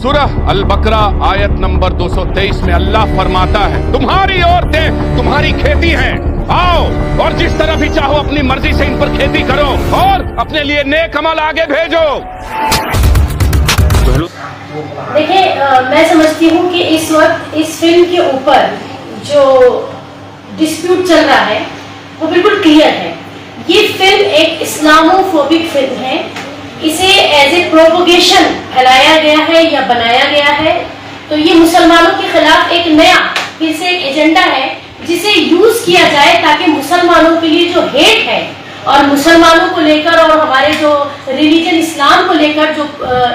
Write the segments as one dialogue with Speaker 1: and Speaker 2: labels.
Speaker 1: सूरह अल बकरा आयत नंबर 223 में अल्लाह फरमाता है, तुम्हारी औरतें तुम्हारी खेती हैं, आओ और जिस तरह भी चाहो अपनी मर्जी से इन पर खेती करो और अपने लिए नेक अमल आगे भेजो।
Speaker 2: देखिए, मैं समझती हूँ कि इस वक्त इस फिल्म के ऊपर जो डिस्प्यूट चल रहा है वो बिल्कुल क्लियर है। ये फिल्म एक इस्लामोफोबिक फिल्म है। इसे एज ए प्रोपोगेशन फैलाया गया है या बनाया गया है, तो ये मुसलमानों के खिलाफ एक नया फिर से एक एजेंडा है जिसे यूज किया जाए ताकि मुसलमानों के लिए जो हेट है और मुसलमानों को लेकर और हमारे जो रिलीजन इस्लाम को लेकर जो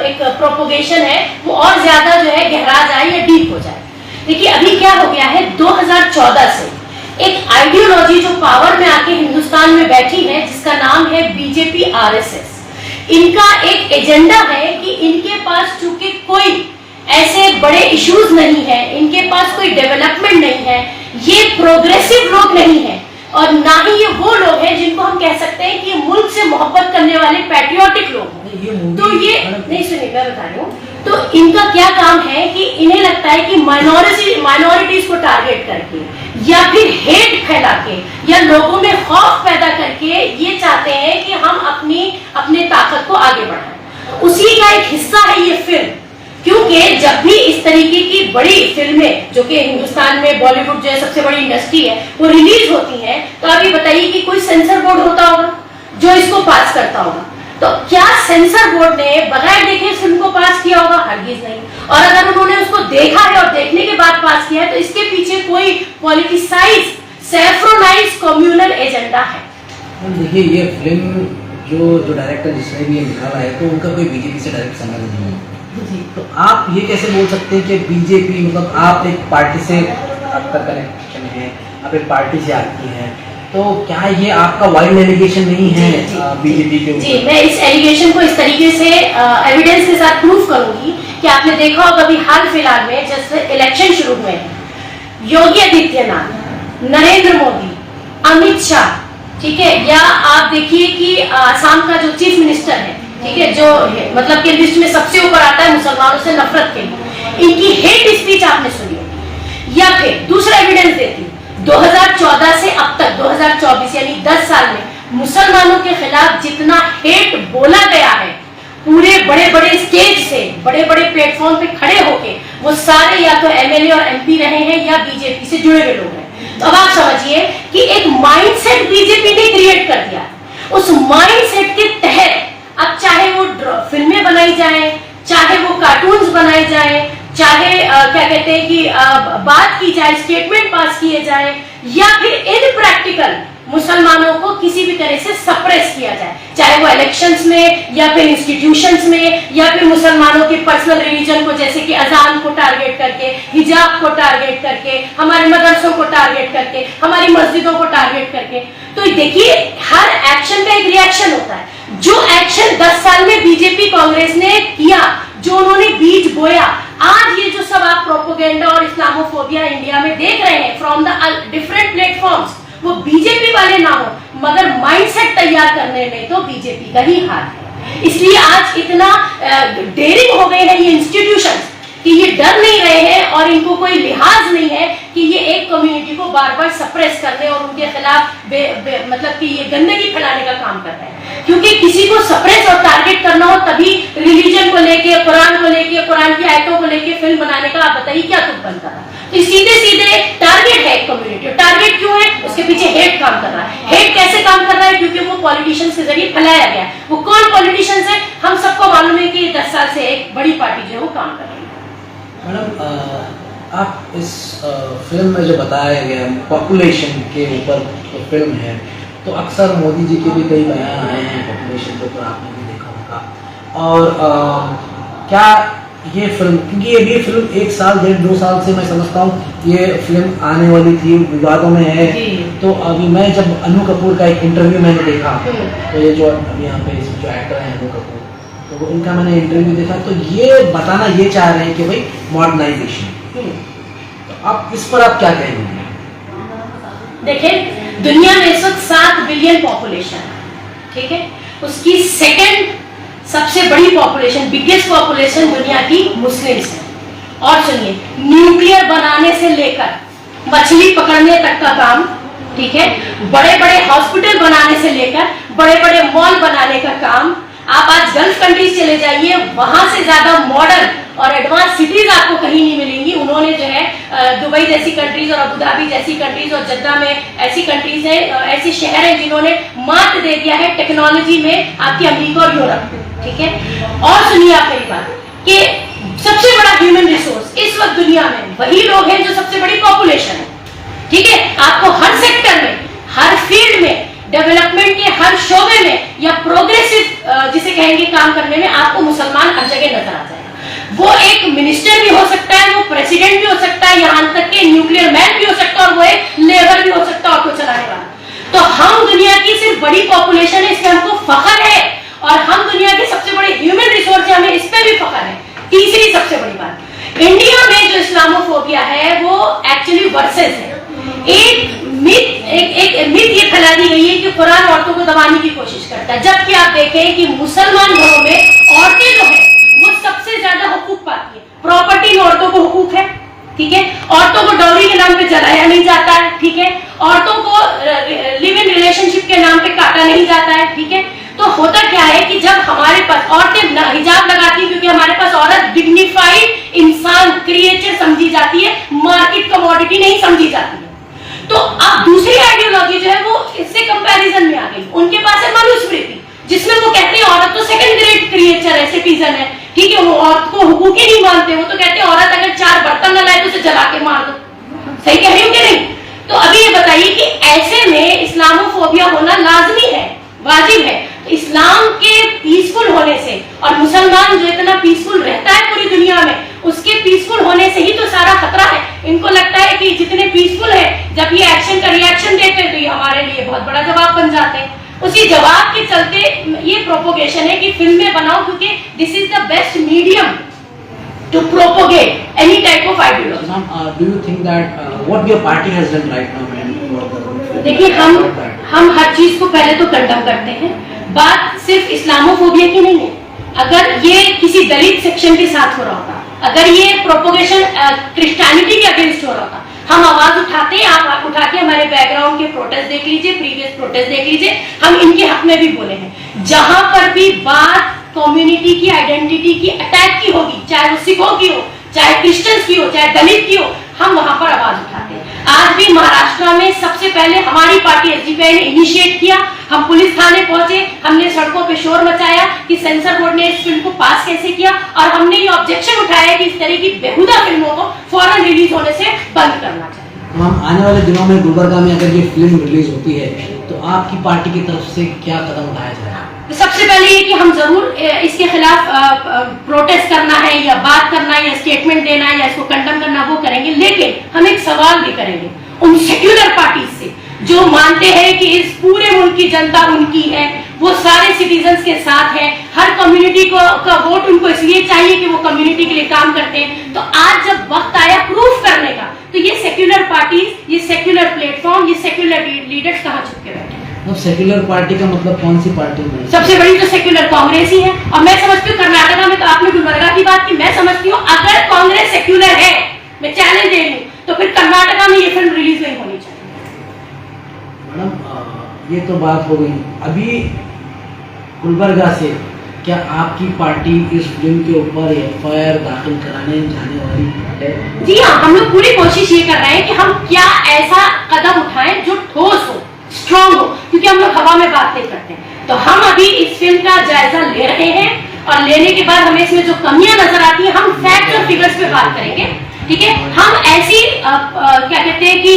Speaker 2: एक प्रोपोगेशन है वो और ज्यादा जो है गहरा जाए या डीप हो जाए। देखिए, अभी क्या हो गया है, 2014 से एक आइडियोलॉजी जो पावर में आके हिंदुस्तान में बैठी है जिसका नाम है बीजेपी आरएसएस। इनका एक एजेंडा है कि इनके पास चूंकि कोई ऐसे बड़े इश्यूज नहीं है, इनके पास कोई डेवलपमेंट नहीं है, ये प्रोग्रेसिव लोग नहीं है और ना ही ये वो लोग हैं जिनको हम कह सकते हैं कि मुल्क से मोहब्बत करने वाले पैट्रियोटिक लोग हैं। तो ये नहीं, सुनिए मैं बता रही हूँ। तो इनका क्या काम है कि इन्हें लगता है कि माइनॉरिटीज को टारगेट करके या फिर हेट फैला के या लोगों में खौफ पैदा करके ये चाहते हैं कि हम अपने ताकत को आगे बढ़ाएं। उसी का एक हिस्सा है ये फिल्म, क्योंकि जब भी इस तरीके की बड़ी फिल्में जो कि हिंदुस्तान में बॉलीवुड जो है सबसे बड़ी इंडस्ट्री है वो रिलीज होती हैं, तो अभी बताइए कि कोई सेंसर बोर्ड होता होगा जो इसको पास करता होगा। तो क्या सेंसर बोर्ड ने बगैर देखे फिल्म को पास किया होगा? हरगिज नहीं। और अगर उन्होंने उसको देखा है और देखने के बाद पास किया है तो इसके पीछे कोई पॉलिटिसाइज सैफ्रोनाइज कम्युनल एजेंडा है।
Speaker 3: देखिए, ये फिल्म जो डायरेक्टर जिसने भी ये निकाला है तो उनका कोई बीजेपी से डायरेक्ट संबंध नहीं है। तो आप ये कैसे बोल सकते हैं कि बीजेपी, मतलब आप एक पार्टी से आपका कनेक्शन है, आप एक पार्टी से आती हैं, तो क्या ये आपका वाइल्ड एलिगेशन नहीं है बीजेपी के ऊपर?
Speaker 2: जी, मैं इस एलिगेशन को इस तरीके से एविडेंस के साथ प्रूफ करूंगी कि आपने देखा होगा अभी हाल फिलहाल में जैसे इलेक्शन शुरू हुए हैं, योगी आदित्यनाथ, नरेंद्र मोदी, अमित शाह, ठीक है, या आप देखिए कि आसाम का जो चीफ मिनिस्टर है, ठीक है, जो मतलब कि लिस्ट में सबसे ऊपर आता है मुसलमानों से नफरत के लिए, इनकी हेट स्पीच आपने सुनी होगी। या फिर दूसरा एविडेंस देती हूँ, 2014 से अब तक 2024 यानी 10 साल में मुसलमानों के खिलाफ जितना हेट बोला गया है पूरे बड़े बड़े स्टेज से, बड़े बड़े प्लेटफॉर्म पे खड़े होके, वो सारे या तो एमएलए और एमपी रहे हैं या बीजेपी से जुड़े हुए लोग हैं। तो अब आप समझिए कि एक माइंडसेट बीजेपी ने क्रिएट कर दिया। उस माइंडसेट के तहत अब चाहे वो फिल्में बनाई जाए, चाहे वो कार्टून्स बनाए जाए, चाहे क्या कहते हैं कि बात की जाए, स्टेटमेंट पास किए जाए, या फिर इनप्रैक्टिकल मुसलमानों को किसी भी तरह से सप्रेस किया जाए, चाहे वो इलेक्शंस में या फिर इंस्टीट्यूशंस में या फिर मुसलमानों के पर्सनल रिलीजन को जैसे कि अजान को टारगेट करके, हिजाब को टारगेट करके, हमारे मदरसों को टारगेट करके, हमारी मस्जिदों को टारगेट करके। तो देखिए, हर एक्शन का एक रिएक्शन होता है। जो एक्शन 10 साल में बीजेपी कांग्रेस ने किया, जो उन्होंने बीज बोया, आज ये जो सब आप प्रोपोगेंडा और इस्लामोफोबिया इंडिया में देख रहे हैं फ्रॉम द डिफरेंट प्लेटफॉर्म्स, वो बीजेपी वाले ना हो मगर माइंडसेट तैयार करने में तो बीजेपी का ही हाथ है। इसलिए आज इतना डेयरिंग हो गए हैं ये इंस्टीट्यूशंस कि ये डर नहीं रहे हैं और इनको कोई लिहाज नहीं है कि ये एक कम्युनिटी को बार बार सप्रेस करने और उनके खिलाफ मतलब कि ये गंदगी फैलाने का काम कर रहे हैं। क्योंकि किसी को सप्रेस और टारगेट करना हो तभी रिलीजन को लेके, कुरान को लेके, कुरान की आयतों को लेके फिल्म बनाने का आप बताइए क्या तुम बनता था? तो सीधे सीधे टारगेट है एक कम्युनिटी। टारगेट क्यों है? उसके पीछे हेट काम कर रहा है। हेट कैसे काम कर रहा है? क्योंकि वो पॉलिटिशियंस के जरिए फैलाया गया। वो कौन पॉलिटिशियंस है? हम सबको मालूम है कि 10 साल से एक बड़ी पार्टी जो है वो काम कर रही है।
Speaker 3: मैडम, आप इस फिल्म में जो बताया गया पॉपुलेशन के ऊपर तो फिल्म है, तो अक्सर मोदी जी के भी कई बयान आए हैं पॉपुलेशन के ऊपर, आपने भी देखा होगा। और क्या ये फिल्म, क्योंकि ये फिल्म 1 साल 1.5 2 साल से मैं समझता हूँ ये फिल्म आने वाली थी, विवादों में है, तो अभी मैं जब अनु कपूर का एक इंटरव्यू मैंने देखा, तो ये जो अभी यहाँ पे जो एक्टर हैं अनु कपूर, तो उनका मैंने इंटरव्यू देखा, तो ये बताना ये चाह रहे हैं कि भाई मॉडर्नाइजेशन। तो आप इस पर आप क्या कहेंगे?
Speaker 2: देखिए, दुनिया में इस वक्त 7 बिलियन पॉपुलेशन है, ठीक है, उसकी सबसे बड़ी पॉपुलेशन, बिगेस्ट पॉपुलेशन दुनिया की मुस्लिम्स है। और सुनिए, न्यूक्लियर बनाने से लेकर मछली पकड़ने तक का काम, ठीक है, बड़े बड़े हॉस्पिटल बनाने से लेकर बड़े बड़े मॉल बनाने का काम, आप आज गल्फ कंट्रीज चले जाइए, वहां से ज्यादा मॉडर्न और एडवांस सिटीज आपको कहीं नहीं मिलेंगी। उन्होंने जो है दुबई जैसी कंट्रीज और अबू धाबी जैसी कंट्रीज और जद्दा में ऐसी कंट्रीज है, ऐसे शहर हैं जिन्होंने मात दे दिया है टेक्नोलॉजी में आपकी अमेरिका और यूरोप को, ठीक है। और सुनिए आप मेरी बात, कि सबसे बड़ा ह्यूमन रिसोर्स इस वक्त दुनिया में वही लोग हैं जो सबसे बड़ी पॉपुलेशन है, ठीक है। आपको हर सेक्टर में, हर फील्ड में, डेवलपमेंट के हर शोबे में या प्रोग्रेसिव जिसे कहेंगे काम करने में आपको मुसलमान हर जगह नजर आ जाएगा। वो एक मिनिस्टर भी हो सकता है, वो प्रेसिडेंट भी हो सकता है, यहाँ तक के न्यूक्लियर मैन भी हो सकता है, और वो एक लेबर भी हो सकता है ऑटो चलाने वाला। तो हम दुनिया की सिर्फ बड़ी पॉपुलेशन है, इसमें हमको फख्र है, और हम दुनिया के सबसे बड़े ह्यूमन रिसोर्स है, हमें इस पे भी फख्र है। तीसरी सबसे बड़ी बात, इंडिया में जो इस्लामोफोबिया है वो एक्चुअली वर्सेस है। एक मिथ ये फैला दी गई है कि कुरान औरतों को दबाने की कोशिश करता है, जबकि आप देखें कि मुसलमान घरों में औरतें जो है वो सबसे ज्यादा हुकूक पाती है। प्रॉपर्टी में औरतों को हुकूक है, ठीक है। औरतों को डॉरी के नाम पे जलाया नहीं जाता है, ठीक है। औरतों को लिव इन रिलेशनशिप के नाम पे काटा नहीं जाता है, ठीक है। तो होता क्या है कि जब हमारे पास औरतें हिजाब लगाती है, क्योंकि हमारे पास औरत डिग्निफाइड इंसान, क्रिएचर समझी जाती है, मार्केट कमोडिटी नहीं समझी जाती है। तो अब दूसरी आइडियोलॉजी जो है वो इससे कंपैरिजन में आ गई। उनके पास है मनुस्मृति, जिसमें वो कहते हैं औरत तो सेकंड ग्रेड क्रिएचर है, सिटीजन है, ठीक है। वो औरत को हुकूक ही नहीं मानते, वो तो कहते हैं औरत अगर 4 बर्तन न लाए तो उसे जला के मार दो। सही कह रही हूँ कि नहीं? तो अभी ये बताइए कि ऐसे में इस्लामोफोबिया होना लाजमी है, वाजिब है। इस्लाम के पीसफुल होने से, और मुसलमान जो इतना पीसफुल रहता है पूरी दुनिया में, उसके पीसफुल होने से ही तो सारा खतरा है। इनको लगता है कि जितने पीसफुल है, जब ये एक्शन का रिएक्शन देते हैं तो ये हमारे लिए बहुत बड़ा जवाब बन जाते हैं। उसी जवाब के चलते ये प्रोपोगेशन है कि फिल्में बनाओ, क्योंकि this is the best medium to propogate any type of ideology.
Speaker 3: Do you think that what your party has done right now?
Speaker 2: देखिए, हम हर चीज को पहले तो कंडम करते हैं। बात सिर्फ इस्लामोफोबिया की नहीं है। अगर ये किसी दलित सेक्शन के साथ हो रहा होता, अगर ये प्रोपोगेशन क्रिश्चियनिटी के अगेंस्ट हो रहा होता, हम आवाज उठाते हैं। आप उठा के हमारे बैकग्राउंड के प्रोटेस्ट देख लीजिए, प्रीवियस प्रोटेस्ट देख लीजिए, हम इनके हक में भी बोले हैं। जहां पर भी बात कम्युनिटी की आइडेंटिटी की अटैक की होगी, चाहे वो सिखों की हो, चाहे क्रिश्चियंस की हो, चाहे दलित की हो, हम वहां पर आवाज उठाते हैं। आज भी महाराष्ट्र में सबसे पहले हमारी पार्टी एसडीपीआई ने इनिशिएट किया। हम पुलिस थाने पहुंचे, हमने सड़कों पे शोर मचाया कि सेंसर बोर्ड ने इस फिल्म को पास कैसे किया, और हमने ये ऑब्जेक्शन उठाया कि इस तरह की बेहुदा फिल्मों को फौरन रिलीज होने से बंद करना चाहिए।
Speaker 3: हम आने वाले दिनों में गुलबर्गा में अगर ये फिल्म रिलीज होती है तो आपकी पार्टी की तरफ से क्या कदम उठाया जाएगा?
Speaker 2: तो सबसे पहले ये कि हम जरूर इसके खिलाफ प्रोटेस्ट करना है, या बात करना है, या स्टेटमेंट देना है, या इसको कंडम करना, वो करेंगे। लेकिन हम एक सवाल भी करेंगे उन सेक्युलर पार्टीज से जो मानते हैं कि इस पूरे मुल्क की जनता उनकी है, वो सारे सिटीजन्स के साथ है, हर कम्युनिटी का वोट उनको इसलिए चाहिए कि वो कम्युनिटी के लिए काम करते हैं। तो आज जब वक्त आया प्रूफ करने का, तो ये सेक्युलर पार्टीज, ये सेक्युलर प्लेटफॉर्म, ये सेक्युलर लीडर्स कहाँ छुप के बैठे?
Speaker 3: सेक्युलर पार्टी का मतलब कौन सी पार्टी है?
Speaker 2: सबसे बड़ी तो सेक्युलर कांग्रेस ही है। और मैं समझती हूँ कर्नाटका में, तो आपने गुलबर्गा की बात की, मैं समझती हूँ अगर कांग्रेस सेक्युलर है, मैं चैलेंज दे रही हूँ, तो फिर कर्नाटका में ये फिल्म रिलीज नहीं होनी चाहिए।
Speaker 3: मैडम, ये तो बात हो गई। अभी गुलबर्गा से क्या आपकी पार्टी इस फिल्म के ऊपर एफआईआर दाखिल कराने जाने वाली है?
Speaker 2: जी हाँ, हम लोग पूरी कोशिश ये कर रहे हैं कि हम क्या ऐसा कदम उठाएं जो ठोस हो, स्ट्रॉन्ग हो, क्योंकि हम लोग हवा में बात नहीं करते। तो हम अभी इस फिल्म का जायजा ले रहे हैं, और लेने के बाद हमें इसमें जो कमियां नजर आती है, हम फैक्ट और फिगर्स पे बात करेंगे, ठीक है। हम ऐसी क्या कहते हैं कि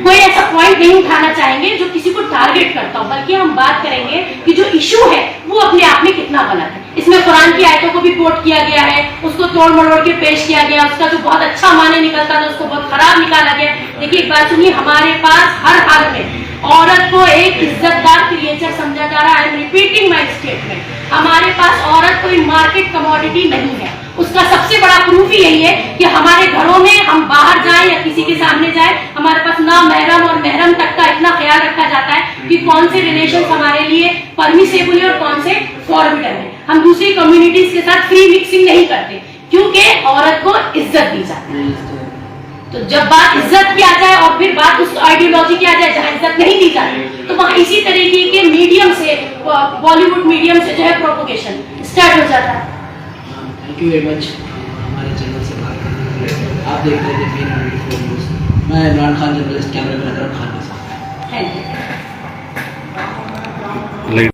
Speaker 2: कोई ऐसा पॉइंट नहीं उठाना चाहेंगे जो किसी को टारगेट करता हो, बल्कि हम बात करेंगे कि जो इशू है वो अपने आप में कितना गलत है। इसमें कुरान की आयतों को भी कोट किया गया है, उसको तोड़ मरोड़ के पेश किया गया, उसका जो बहुत अच्छा माने निकलता था उसको बहुत खराब निकाला गया। देखिए, एक बात सुनिए, हमारे पास हर हाल में औरत को एक इज्जतदार क्रिएचर समझा जा रहा है। I am repeating my statement, हमारे पास औरत कोई मार्केट कमोडिटी नहीं है। उसका सबसे बड़ा बड़ा प्रूफ ही यही है कि हमारे घरों में हम बाहर जाएं या किसी के सामने जाएं, हमारे पास ना महरम और महरम तक का इतना ख्याल रखा जाता है कि कौन से रिलेशन हमारे लिए परमिसेबल है और कौन से फॉरबिडन है। हम दूसरी कम्युनिटीज के साथ फ्री मिक्सिंग नहीं करते क्योंकि औरत को इज्जत दी जाती है। तो जब बात इज्जत की आ जाए और फिर बात उस आइडियोलॉजी की आ जाए जहाँ इज्जत नहीं दी जाती, तो वहाँ इसी तरीके के मीडियम से, बॉलीवुड मीडियम से जो है प्रोपोगेशन स्टार्ट हो जाता है।
Speaker 3: थैंक यू वेरी मच हमारे चैनल से बात करने के लिए। आप देख रहे थे मैं Imran Khan journalist, camera man Akram Khan.